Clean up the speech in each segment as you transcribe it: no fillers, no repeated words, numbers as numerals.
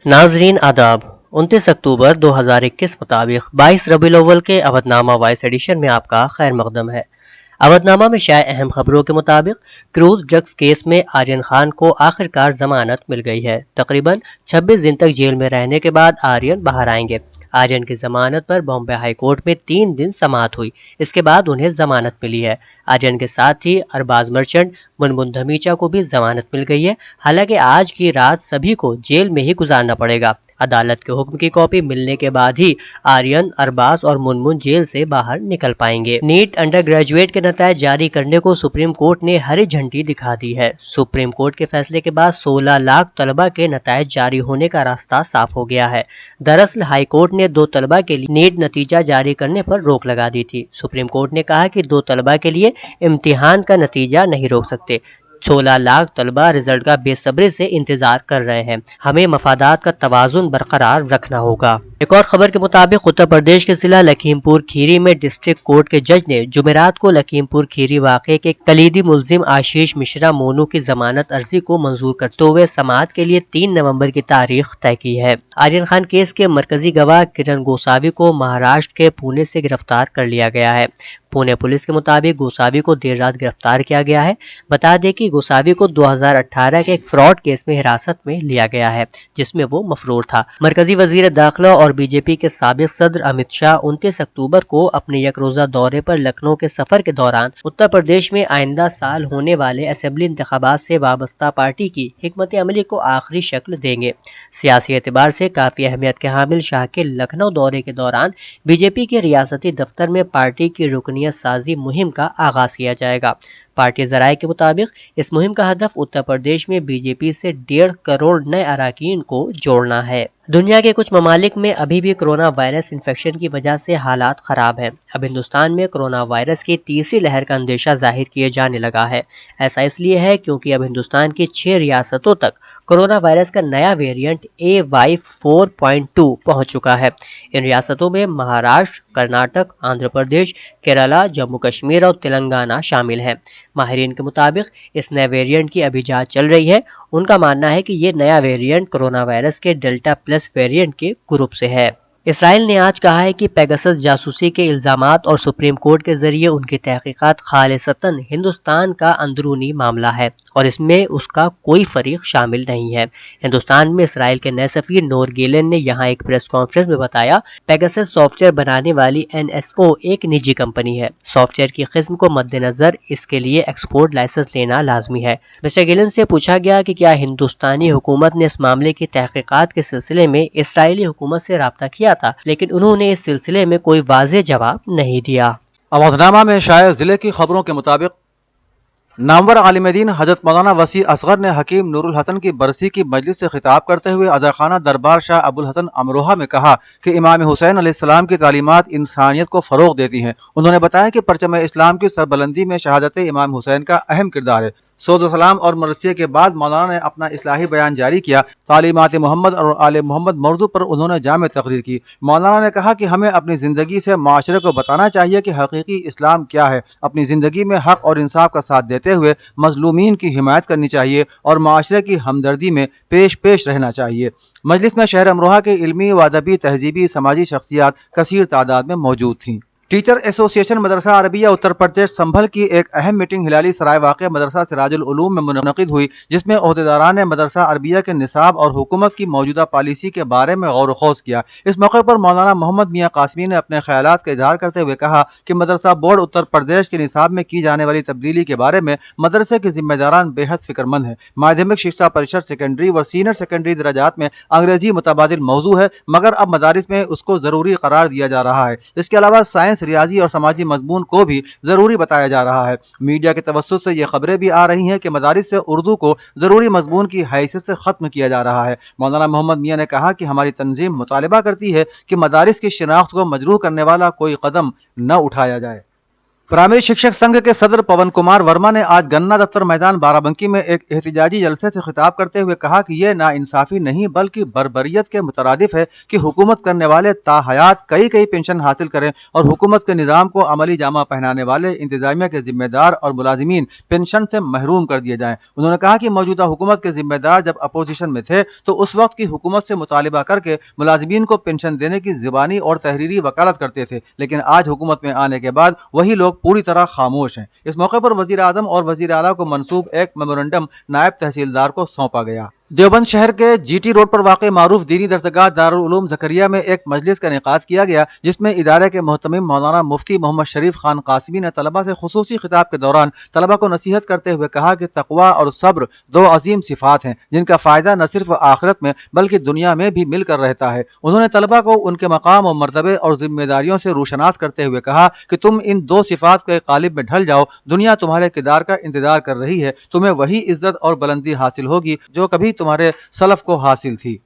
नाजरीन आदाब। 29 अक्टूबर 2021 मुताबिक 22 रबीउल अव्वल के अवधनामा वॉइस एडिशन में आपका खैर मकदम है। अवधनामा में शाये अहम खबरों के मुताबिक क्रूज ड्रग्स केस में आर्यन खान को आखिरकार जमानत मिल गई है। तकरीबन 26 दिन तक जेल में रहने के बाद आर्यन बाहर आएंगे। आर्यन की जमानत पर बॉम्बे हाई कोर्ट में 3 दिन समाअत हुई। इसके बाद उन्हें जमानत मिली है। आर्यन के साथ ही अरबाज मर्चेंट मुनमुन धमीचा को भी जमानत मिल गई है। हालांकि आज की रात सभी को जेल में ही गुजारना पड़ेगा। अदालत के हुक्म की कॉपी मिलने के बाद ही आर्यन, अरबाज और मुनमुन जेल से बाहर निकल पाएंगे। नीट अंडर ग्रेजुएट के नतायज जारी करने को सुप्रीम कोर्ट ने हरी झंडी दिखा दी है। सुप्रीम कोर्ट के फैसले के बाद 16 लाख तलबा के नतायज जारी होने का रास्ता साफ हो गया है। दरअसल हाई कोर्ट ने 2 तलबा के लिए नीट नतीजा जारी करने पर रोक लगा दी थी। सुप्रीम कोर्ट ने कहा कि 2 तलबा के लिए इम्तिहान का नतीजा नहीं रोक सकते। 16 लाख तलबा रिजल्ट का बेसब्री से इंतजार कर रहे हैं। हमें मफादात का तवाजुन बरकरार रखना होगा। एक और खबर के मुताबिक उत्तर प्रदेश के जिला लखीमपुर खीरी में डिस्ट्रिक्ट कोर्ट के जज ने जुमेरात को लखीमपुर खीरी वाक़े के कलीदी मुल्जिम आशीष मिश्रा मोनू की जमानत अर्जी को मंजूर करते हुए समाअत के लिए 3 नवंबर की तारीख तय की है। आर्यन खान केस के मरकजी गवाह किरण गोसावी को महाराष्ट्र के पुणे से गिरफ्तार कर लिया गया है। पुणे पुलिस के मुताबिक गोसावी को देर रात गिरफ्तार किया गया है। बता दें कि गोसावी को 2018 के एक फ्रॉड केस में हिरासत में लिया गया है, जिसमें वो मफरूर था। मरकजी वजीर दाखिला और बीजेपी के साबिक सदर अमित शाह 29 अक्टूबर को अपने एक रोजा दौरे पर लखनऊ के सफर के दौरान उत्तर प्रदेश में आइंदा साल होने वाले असेंबली इंतखाबात से वाबस्ता पार्टी की हिकमत अमली को आखिरी शक्ल देंगे। सियासी एतबार से काफी अहमियत के हामिल शाह के लखनऊ दौरे के दौरान बीजेपी के रियासती दफ्तर में पार्टी की रुकनियत साजी मुहिम का आगाज किया जाएगा। पार्टी जराये के मुताबिक इस मुहिम का हदफ उत्तर प्रदेश में बीजेपी से 1.5 करोड़ नए अरकान को जोड़ना है। दुनिया के कुछ ममालिक में अभी भी कोरोना वायरस इन्फेक्शन की वजह से हालात खराब हैं। अब हिंदुस्तान में कोरोना वायरस की तीसरी लहर का अंदेशा जाहिर किए जाने लगा है। ऐसा इसलिए है क्योंकि अब हिंदुस्तान की 6 रियासतों तक कोरोना वायरस का नया वेरिएंट AY4.2 पहुंच चुका है। इन रियासतों में महाराष्ट्र, कर्नाटक, आंध्र प्रदेश, केरला, जम्मू कश्मीर और तेलंगाना शामिल हैं। माहिरीन के मुताबिक इस नए वेरिएंट की अभी जांच चल रही है। उनका मानना है कि ये नया वेरिएंट कोरोना वायरस के डेल्टा प्लस वेरिएंट के ग्रुप से है। इसराइल ने आज कहा है कि पेगासस जासूसी के इल्जामात और सुप्रीम कोर्ट के जरिए उनकी तहकीकात खालिसतन हिंदुस्तान का अंदरूनी मामला है और इसमें उसका कोई फरीक शामिल नहीं है। हिंदुस्तान में इसराइल के नए सफीर नोर गेलन ने यहाँ एक प्रेस कॉन्फ्रेंस में बताया, पेगासस सॉफ्टवेयर बनाने वाली NSO एक निजी कंपनी है। सॉफ्टवेयर की किस्म को मद्देनजर इसके लिए एक्सपोर्ट लाइसेंस लेना लाजमी है। मिस्टर गेलन से पूछा गया कि क्या हिंदुस्तानी हुकूमत ने इस मामले की तहकीकात के सिलसिले में इसराइली हुकूमत से राब्ता किया था, लेकिन उन्होंने इस सिलसिले में कोई वाज़ेह जवाब नहीं दिया। अवधनामा में शाये जिले की खबरों के मुताबिक नामवर आलिम दीन हजरत मौलाना वसी असगर ने हकीम नूरुल हसन की बरसी की मजलिस से खिताब करते हुए अज़ाखाना दरबार शाह अबुल हसन अमरोहा में कहा कि इमाम हुसैन अलैहिस्सलाम की तालीमात इंसानियत को फ़रोग़ देती हैं। उन्होंने बताया कि परचम इस्लाम की सरबलंदी में शहादत इमाम हुसैन का अहम किरदार है। सोज़ सलाम और मरसिये के बाद मौलाना ने अपना इस्लाही बयान जारी किया। तालीमात मोहम्मद और आले मोहम्मद मौजू पर उन्होंने जामे तकरीर की। मौलाना ने कहा कि हमें अपनी ज़िंदगी से माशरे को बताना चाहिए कि हकीकी इस्लाम क्या है। अपनी ज़िंदगी में हक़ और इंसाफ का साथ देते हुए मजलूमीन की हिमायत करनी चाहिए और माशरे की हमदर्दी में पेश पेश रहना चाहिए। मजलिस में शहर अमरोहा के इल्मी व अदबी, तहजीबी, समाजी शख्सियात कसीर तादाद में मौजूद थीं। टीचर एसोसिएशन मदरसा अरबिया उत्तर प्रदेश संभल की एक अहम मीटिंग हिलाली सराय वाक़ मदरसा सिराजुल उलूम में मुनक़िद हुई, जिसमें ओहदेदारान ने मदरसा अरबिया के निसाब और हुकूमत की मौजूदा पॉलिसी के बारे में गौर ख़ौज़ किया। इस मौके पर मौलाना मोहम्मद मियाँ कासमी ने अपने ख्यालात का इजहार करते हुए कहा कि मदरसा बोर्ड उत्तर प्रदेश के निसाब में की जाने वाली तब्दीली के बारे में मदरसे के जिम्मेदारान बेहद फिक्रमंद है। माध्यमिक शिक्षा परिषद सेकेंडरी व सीनियर सेकेंडरी दराजात में अंग्रेजी मुतबादिल मौजू है, मगर अब मदारिस में उसको ज़रूरी करार दिया जा रहा है। इसके अलावा साइंस, रियाजी और समाजी मजमून को भी जरूरी बताया जा रहा है। मीडिया के तवस्सुत से ये खबरें भी आ रही हैं कि मदारिस से उर्दू को जरूरी मजमून की हैसियत से खत्म किया जा रहा है। मौलाना मोहम्मद मियाँ ने कहा कि हमारी तंजीम मुतालिबा करती है कि मदारिस की शिनाख्त को मजरूह करने वाला कोई कदम न उठाया जाए। प्राइमरी शिक्षक संघ के सदर पवन कुमार वर्मा ने आज गन्ना दफ्तर मैदान बाराबंकी में एक एहतजाजी जलसे से खिताब करते हुए कहा कि यह नाइंसाफी नहीं बल्कि बर्बरियत के मुतरादिफ है कि हुकूमत करने वाले ताहयात कई पेंशन हासिल करें और हुकूमत के निज़ाम को अमली जामा पहनाने वाले इंतजामिया के जिम्मेदार और मुलाजिमीन पेंशन से महरूम कर दिए जाएं। उन्होंने कहा कि मौजूदा हुकूमत के जिम्मेदार जब अपोजिशन में थे तो उस वक्त की हुकूमत से मुतालिबा करके मुलाजिमीन को पेंशन देने की ज़बानी और तहरीरी वकालत करते थे, लेकिन आज हुकूमत में आने के बाद वही लोग पूरी तरह खामोश हैं। इस मौके पर वजीर आजम और वजीर आला को मंसूब एक मेमोरेंडम नायब तहसीलदार को सौंपा गया। देवबंद शहर के जीटी रोड पर वाक़ मारूफ दीनी दरसगाह दारुल उलूम ज़करिया में एक मजलिस का इनेकाद किया गया, जिसमें इदारे के मोहतमिम मौलाना मुफ्ती मोहम्मद शरीफ खान कासिमी ने तलबा से खुसूसी खिताब के दौरान तलबा को नसीहत करते हुए कहा कि तकवा और सब्र दो अजीम सिफात हैं जिनका फ़ायदा न सिर्फ आखिरत में बल्कि दुनिया में भी मिलकर रहता है। उन्होंने तलबा को उनके मकाम और मर्तबे और जिम्मेदारियों से रोशनास करते हुए कहा कि तुम इन दो सिफात के कालिब में ढल जाओ, दुनिया तुम्हारे किरदार का इंतजार कर रही है, तुम्हें वही इज्जत और बुलंदी हासिल होगी जो कभी तुम्हारे सलफ को हासिल थी।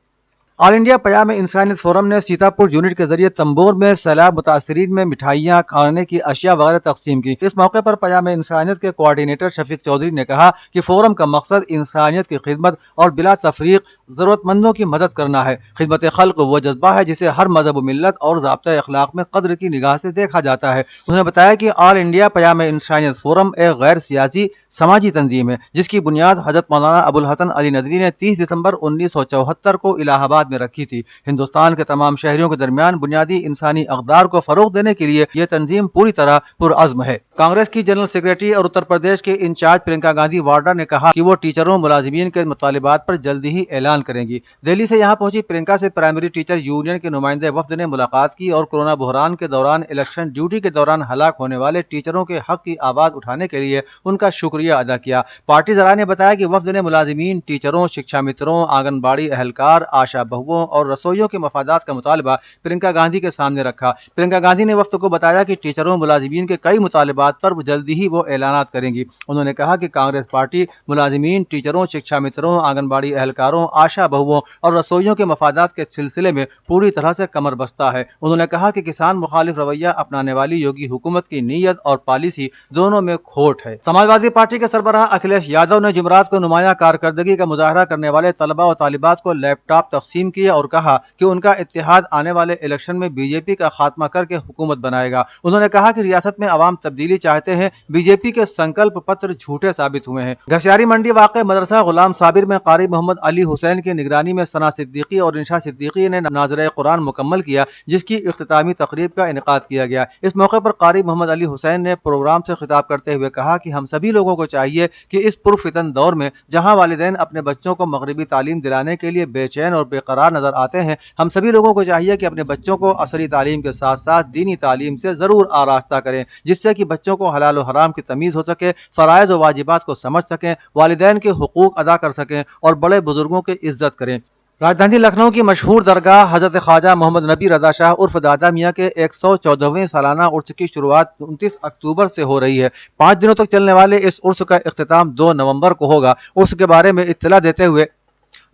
ऑल इंडिया पयाम इंसानियत फोरम ने सीतापुर यूनिट के जरिए तंबोर में सैलाब मुतासरीन में मिठाइयाँ, खाने की अशिया वगैरह तकसीम की। इस मौके पर पयाम इंसानियत के कोऑर्डिनेटर शफीक चौधरी ने कहा कि फोरम का मकसद इंसानियत की खिदमत और बिला तफरीक जरूरतमंदों की मदद करना है। खिदमत खल्क वो जज्बा है जिसे हर मजहब मिल्लत और ज़ाब्ता अखलाक में कद्र की निगाह से देखा जाता है। उन्होंने बताया कि ऑल इंडिया पयाम इंसानियत फोरम एक गैर सियासी समाजी तंजीम है जिसकी बुनियाद हजरत मौलाना अबुल हसन अली नदवी ने 30 दिसंबर 1974 को इलाहाबाद में रखी थी। हिंदुस्तान के तमाम शहरियों के दरमियान बुनियादी इंसानी अक़दार को फरोग देने के लिए यह तंजीम पूरी तरह पुरअज़्म है। कांग्रेस की जनरल सेक्रेटरी और उत्तर प्रदेश के इंचार्ज प्रियंका गांधी वाड्रा ने कहा कि वो टीचरों मुलाजिमीन के मुतालिबात पर जल्दी ही ऐलान करेंगी। दिल्ली से यहाँ पहुंची प्रियंका से प्राइमरी टीचर यूनियन के नुमाइंदे वफ्द ने मुलाकात की और कोरोना बहरान के दौरान इलेक्शन ड्यूटी के दौरान हलाक होने वाले टीचरों के हक की आवाज उठाने के लिए उनका शुक्रिया अदा किया। पार्टी ज़रा ने बताया कि वफ्द ने मुलाजिमीन, टीचरों, शिक्षा मित्रों, आंगनबाड़ी एहलकार, आशा बहुओं और रसोइयों के मफादात का मुतालबा प्रियंका गांधी के सामने रखा। प्रियंका गांधी ने वफ्द को बताया कि टीचरों मुलाजिमीन के कई मुतालबात पर जल्दी ही वो ऐलानात करेंगी। उन्होंने कहा कि कांग्रेस पार्टी मुलाजिमीन, टीचरों, शिक्षा मित्रों, आंगनबाड़ी एहलकारों, आशा बहुओं और रसोइयों के मफादात के सिलसिले में पूरी तरह से कमर बस्ता है। उन्होंने कहा कि किसान मुखालिफ रवैया अपनाने वाली योगी हुकूमत की नीयत और पॉलिसी दोनों में खोट है। समाजवादी पार्टी के सरबराह अखिलेश यादव ने जुमरात को नुमाया कारकर्दगी का मुजाहरा करने वाले तलबा और तालिबात को लैपटॉप तकसीम किए और कहा कि उनका इत्तेहाद आने वाले इलेक्शन में बीजेपी का खात्मा करके हुकूमत बनाएगा। उन्होंने कहा कि रियासत में अवाम तब्दीली चाहते हैं, बीजेपी के संकल्प पत्र झूठे साबित हुए हैं। घसियारी मंडी वाक़े मदरसा गुलाम साबिर में कारी मोहम्मद अली हुसैन की निगरानी में सना सिद्दीकी और इंशा सिद्दीकी ने नाज़िरे कुरान मुकम्मल किया, जिसकी इख्तितामी तकरीब का इनेकाद किया गया। इस मौके पर कारी मोहम्मद अली हुसैन ने प्रोग्राम से खिताब करते हुए कहा कि हम सभी लोगों को चाहिए कि इस पुरफितन दौर में जहाँ वालिदैन अपने बच्चों को मगरिबी तालीम दिलाने के लिए बेचैन और बेकरार नजर आते हैं, हम सभी लोगों को चाहिए कि अपने बच्चों को असरी तालीम के साथ साथ दीनी तालीम से जरूर आरास्ता करें, जिससे कि बच्चों को हलाल और हराम की तमीज़ हो सके, फ़राइज़ और वाजिबात को समझ सकें, वालिदैन के हुकूक अदा कर सकें और बड़े बुजुर्गों की इज्जत करें। राजधानी लखनऊ की मशहूर दरगाह हजरत ख्वाजा मोहम्मद नबी रज़ा शाह उर्फ दादा मियाँ के 114वें सालाना उर्स की शुरुआत 29 अक्टूबर से हो रही है। 5 दिनों तक चलने वाले इस उर्स का इख्तिताम 2 नवंबर को होगा। उर्स के बारे में इत्तला देते हुए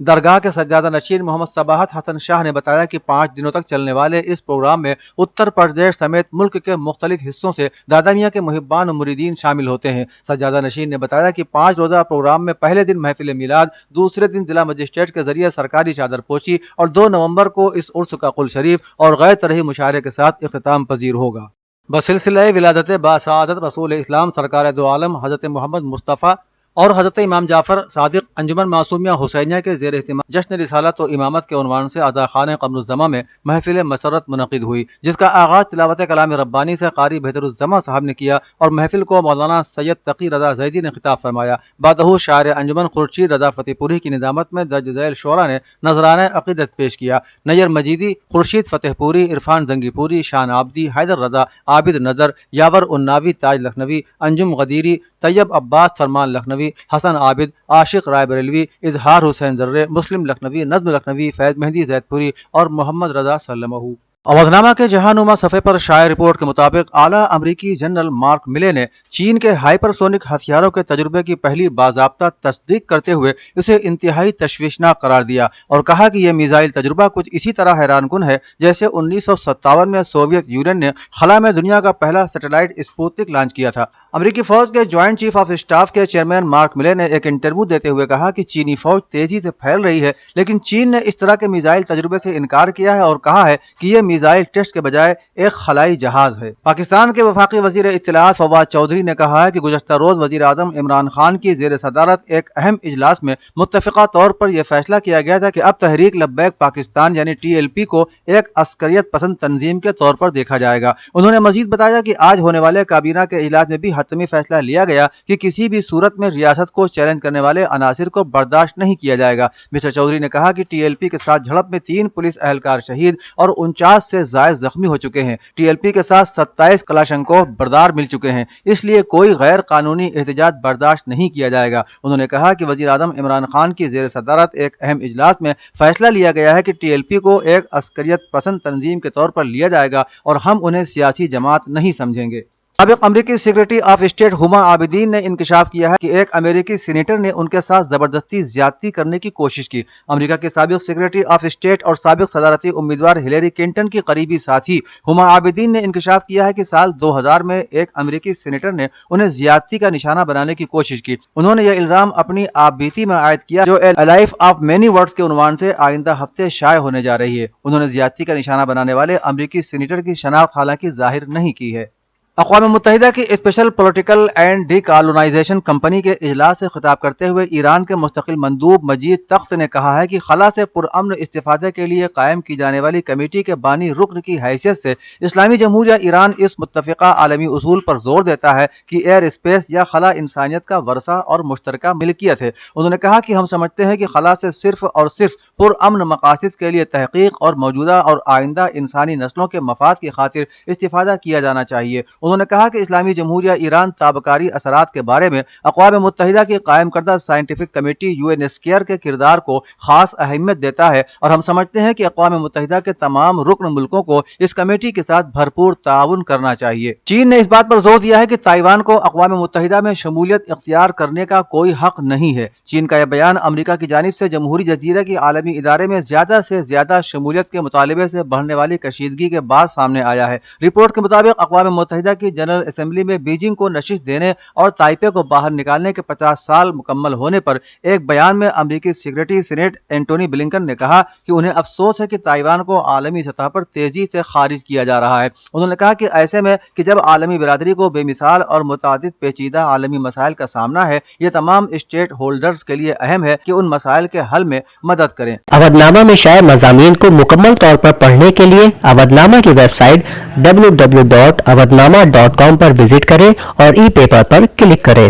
दरगाह के सज्जादा नशीन मोहम्मद सबाहत हसन शाह ने बताया कि 5 दिनों तक चलने वाले इस प्रोग्राम में उत्तर प्रदेश समेत मुल्क के मुख्तलिफ हिस्सों से दादा मियाँ के मुहिब्बान और मुरीदीन शामिल होते हैं। सज्जादा नशीन ने बताया कि 5 रोज़ा प्रोग्राम में पहले दिन महफिल मिलाद, दूसरे दिन जिला मजिस्ट्रेट के जरिए सरकारी चादर पोशी और 2 नवंबर को इस उर्स का कुल शरीफ और गैर तरही मुशायरे के साथ इख्तिताम पजीर होगा। बसिलसिला विलादत बासआदत रसूल इस्लाम सरकार दो आलम हजरत मोहम्मद मुस्तफ़ा और हजरत इमाम जाफर सादिक अंजुमन मासूमिया हुसैनिया के ज़ेर एहतिमाम जश्न रिसालत व इमामत के उन्वान से आज़ाखाने क़मरुज़्ज़मा में महफिल मसरत मुनक़िद हुई, जिसका आगाज़ तिलावत कलाम रब्बानी से क़ारी बेहतरुज़्ज़मा साहब ने किया और महफिल को मौलाना सैयद तकी रज़ा ज़ैदी ने खिताब फरमाया। बादहू शायर अंजुमन खुर्शीद रज़ा फ़तेहपुरी की निज़ामत में दर्ज ज़ैल शोरा ने नजराना अक़ीदत पेश किया। नैयर मजीदी, खुर्शीद फ़तेहपुरी, इरफान जंगीपुरी, शान आबदी, हैदर रज़ा, आबिद नज़र, यावर उन्नावी, ताज लखनवी, अंजुम गदीरी, तैयब अब्बास, सलमान लखनवी, हसन आबिद, आशिक राय बरेलवी, इजहार हुसैन जर्रे, मुस्लिम लखनवी, नज़्म लखनवी, फैज़ मेहदी ज़ैदपुरी और मोहम्मद रज़ा सल्लमहू। अवधनामा के जहानुमा सफ़े पर शाये रिपोर्ट के मुताबिक आला अमरीकी जनरल मार्क मिले ने चीन के हाइपरसोनिक हथियारों के तजुर्बे की पहली बाज़ाब्ता तस्दीक करते हुए इसे इंतहाई तशवीशनाक करार दिया और कहा कि यह मिसाइल तजुर्बा कुछ इसी तरह हैरानकुन है जैसे 1957 में सोवियत यूनियन ने खला में दुनिया का पहला सैटेलाइट स्पुतनिक लॉन्च किया था। अमरीकी फौज के ज्वाइंट चीफ ऑफ स्टाफ के चेयरमैन मार्क मिले ने एक इंटरव्यू देते हुए कहा कि चीनी फौज तेजी से फैल रही है, लेकिन चीन ने इस तरह के मिसाइल तजुर्बे से इनकार किया है और कहा है कि यह मिसाइल टेस्ट के बजाय एक खलाई जहाज है। पाकिस्तान के वफाकी वजीर इत्तलात फवाद चौधरी ने कहा है कि गुज़श्ता रोज वजीर आज़म इमरान खान की ज़ेर सदारत एक अहम इजलास में मुत्तफ़िक़ा तौर पर यह फैसला किया गया था कि अब तहरीक लब्बैक पाकिस्तान यानी TLP को एक अस्करियत पसंद तंजीम के तौर पर देखा जाएगा। उन्होंने मजीद बताया कि आज होने वाले काबीना के इजलास में भी हतमी फैसला लिया गया कि किसी भी सूरत में रियासत को चैलेंज करने वाले अनासिर को बर्दाश्त नहीं किया जाएगा। मिस्टर चौधरी ने कहा कि TLP के साथ झड़प में 3 पुलिस एहलकार शहीद और 49 से जायद जख्मी हो चुके हैं। TLP के साथ 27 कलाशंकोव बरदार मिल चुके हैं, इसलिए कोई गैर कानूनी एहतजाज बर्दाश्त नहीं किया जाएगा। उन्होंने कहा कि वजीर आज़म इमरान खान की ज़ेर सदारत एक अहम इजलास में फैसला लिया गया है कि TLP को एक अस्करियत पसंद तंजीम के तौर पर लिया जाएगा और हम उन्हें सियासी जमात नहीं समझेंगे। साबिक अमरीकी secretary of state Huma Abidin ने इंकशाफ किया है कि एक अमेरिकी सीनेटर ने उनके साथ जबरदस्ती ज्यादती करने की कोशिश की। अमेरिका के साबिक सेक्रेटरी ऑफ स्टेट और साबिक सदारती उम्मीदवार हिलेरी क्लिंटन की करीबी साथी हुमा आबिदीन ने इंकशाफ किया है कि साल 2000 में एक अमेरिकी सीनेटर ने उन्हें ज्यादती का निशाना बनाने की कोशिश की। उन्होंने यह इल्जाम अपनी आप बीती में आयद किया जो ए लाइफ ऑफ मेनी वर्ड्स के उन्वान से आइंदा हफ्ते शाये होने जा रही है। उन्होंने ज्यादती का निशाना बनाने वाले अमेरिकी सीनेटर की शनाख्त हालांकि जाहिर नहीं की है। अक़वाम मुत्तहिदा की स्पेशल पॉलिटिकल एंड डीकॉलोनाइजेशन कंपनी के इजलास से खिताब करते हुए ईरान के मुस्तकिल मंदूब मजीद तख्त ने कहा है कि खला से पुरअमन इस्तिफादे के लिए कायम की जाने वाली कमेटी के बानी रुकन की हैसियत से इस्लामी जमहूरिया ईरान इस मुत्तफ़िक़ा आलमी उसूल पर जोर देता है कि एयर स्पेस या खला इंसानियत का वर्सा और मुश्तरका मिल्कियत है। उन्होंने कहा कि हम समझते हैं कि खला से सिर्फ और सिर्फ पुरअमन मकासद के लिए तहकीक और मौजूदा और आइंदा इंसानी नस्लों के मफाद की खातिर इस्तिफादा किया जाना चाहिए। उन्होंने कहा कि इस्लामी जमहूरिया ईरान ताबकारी असरात के बारे में अक़वाम मुत्तहिदा की कायम करदा साइंटिफिक कमेटी UNSCR के किरदार को खास अहमियत देता है और हम समझते हैं कि अक़वाम मुत्तहिदा के तमाम रुकन मुल्कों को इस कमेटी के साथ भरपूर ताउन करना चाहिए। चीन ने इस बात पर जोर दिया है कि ताइवान को अक़वाम मुत्तहिदा में शमूलियत इख्तियार करने का कोई हक नहीं है। चीन का यह बयान अमरीका की जानिब से जमहूरी जजीरा की आलमी इदारे में ज्यादा से ज्यादा शमूलियत के मुतालिबे से बढ़ने वाली कशीदगी के बाद सामने आया है। रिपोर्ट के मुताबिक अक़वाम मुत्तहिदा की जनरल असेंबली में बीजिंग को नशिश देने और ताइपे को बाहर निकालने के 50 साल मुकम्मल होने पर एक बयान में अमरीकी सेक्रेटरी सीनेट एंटोनी ब्लिंकन ने कहा कि उन्हें अफसोस है कि ताइवान को आलमी सतह पर तेजी से खारिज किया जा रहा है। उन्होंने कहा कि ऐसे में कि जब आलमी बिरादरी को बेमिसाल और मुतादिद पेचीदा आलमी मसाइल का सामना है, ये तमाम स्टेट होल्डर्स के लिए अहम है कि उन मसाइल के हल में मदद करें। अवधनामा में शाये मज़ामीन को मुकम्मल तौर पर पढ़ने के लिए अवधनामा की वेबसाइट www.awadnama.com पर विजिट करें और ई पेपर पर क्लिक करें।